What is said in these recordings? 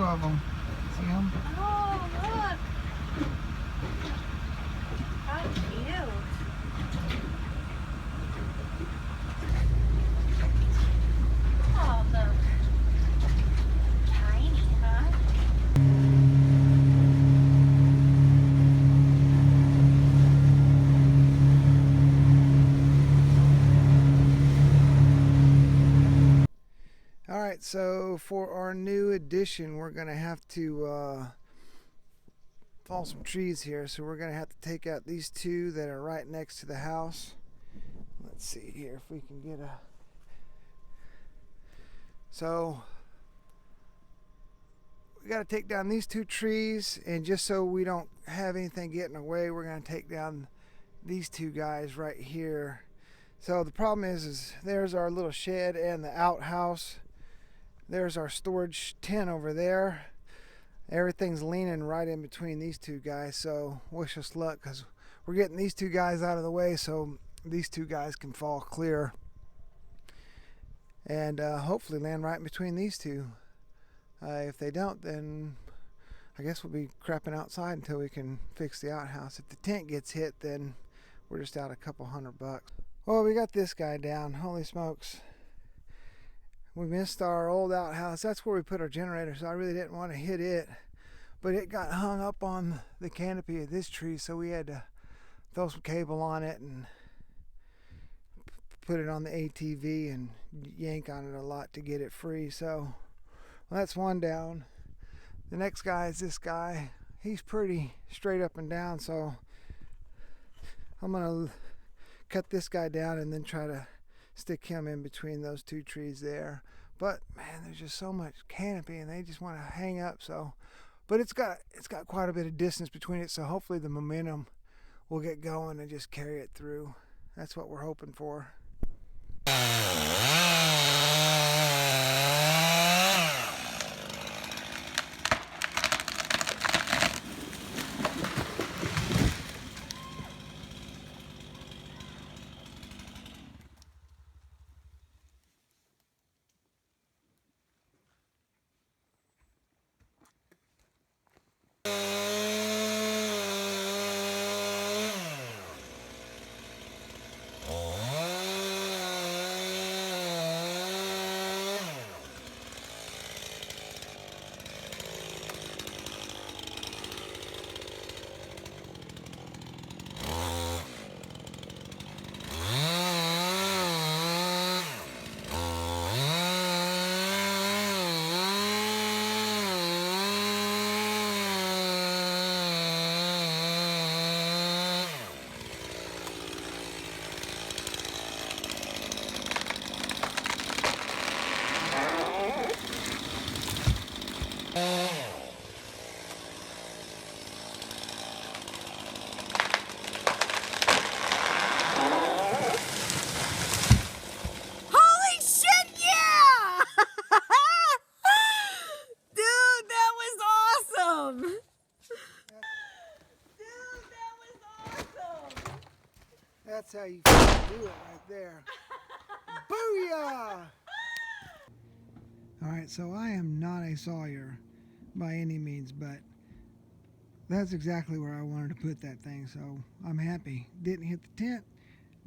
of them. See them? Oh, look. How cute. Oh, look. Tiny, huh? Alright, so for our new addition, we're going to have to fall some trees here. So we're going to have to take out these two that are right next to the house. Let's see here if we can get a... So we got to take down these two trees, and just so we don't have anything getting away, we're going to take down these two guys right here. So the problem is there's our little shed and the outhouse. There's our storage tent over there. Everything's leaning right in between these two guys, so wish us luck, because we're getting these two guys out of the way so these two guys can fall clear and hopefully land right in between these two. If they don't, then I guess we'll be crapping outside until we can fix the outhouse. If the tent gets hit, then we're just out a couple $100. Well, we got this guy down. Holy smokes. We missed our old outhouse. That's where we put our generator, so I really didn't want to hit it. But it got hung up on the canopy of this tree, so we had to throw some cable on it and put it on the ATV and yank on it a lot to get it free. So well, that's one down. The next guy is this guy. He's pretty straight up and down, so I'm going to cut this guy down and then try to stick him in between those two trees there. But man, there's just so much canopy and they just want to hang up. So but it's got quite a bit of distance between it, so hopefully the momentum will get going and just carry it through. That's what we're hoping for. That's how you do it right there. Booyah! Alright, so I am not a sawyer by any means, but that's exactly where I wanted to put that thing, so I'm happy. Didn't hit the tent,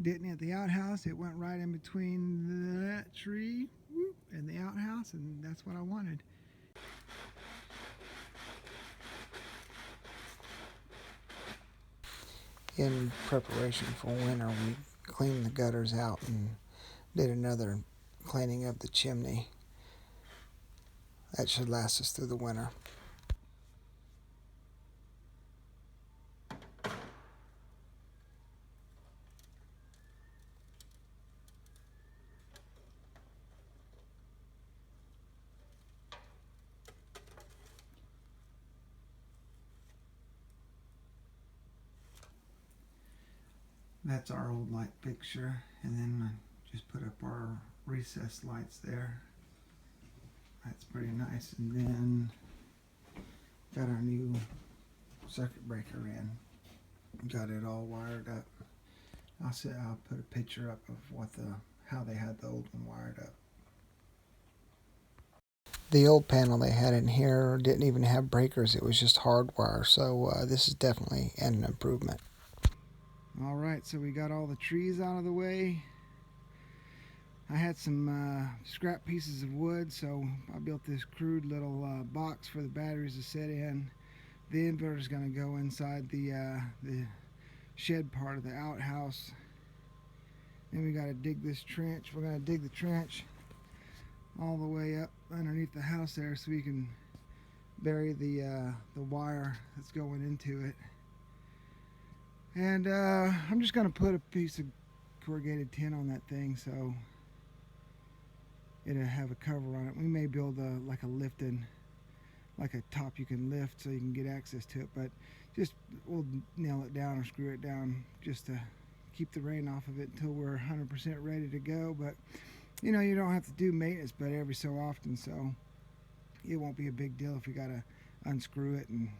didn't hit the outhouse. It went right in between that tree and the outhouse, and that's what I wanted. In preparation for winter, we cleaned the gutters out and did another cleaning of the chimney. That should last us through the winter. That's our old light fixture, and then I just put up our recessed lights there. That's pretty nice. And then got our new circuit breaker in. Got it all wired up. I'll put a picture up of how they had the old one wired up. The old panel they had in here didn't even have breakers. It was just hardwire. So this is definitely an improvement. All right, so we got all the trees out of the way. I had some scrap pieces of wood, so I built this crude little box for the batteries to sit in. The inverter is going to go inside the shed part of the outhouse. Then we got to dig this trench. We're going to dig the trench all the way up underneath the house there, so we can bury the wire that's going into it. And I'm just going to put a piece of corrugated tin on that thing, so it'll have a cover on it. We may build like a lifted, like a top you can lift so you can get access to it, but just we'll nail it down or screw it down just to keep the rain off of it until we're 100% ready to go. But you know, you don't have to do maintenance but every so often, so it won't be a big deal if you gotta unscrew it and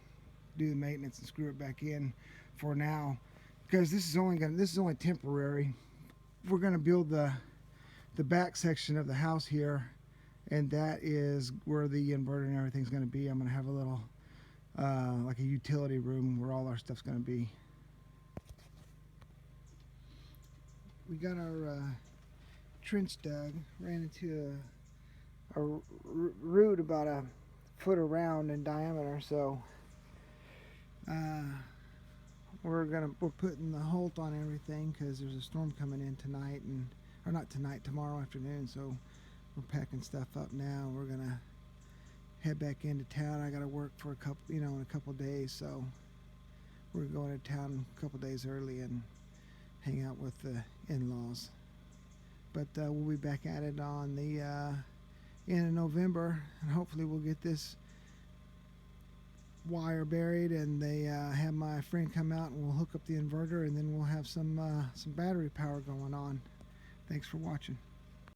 do the maintenance and screw it back in for now, because this is only temporary. We're gonna build the back section of the house here, and that is where the inverter and everything's going to be. I'm going to have a little like a utility room where all our stuff's going to be. We got our trench dug, ran into a root about a foot around in diameter, so we're putting the Holt on everything because there's a storm coming in tonight, or not tonight, tomorrow afternoon, so we're packing stuff up now. We're gonna head back into town. I gotta work for in a couple days, so we're going to town a couple days early and hang out with the in-laws. But we'll be back at it on the end of November, and hopefully we'll get this wire buried, and they have my friend come out and we'll hook up the inverter, and then we'll have some battery power going on. Thanks for watching.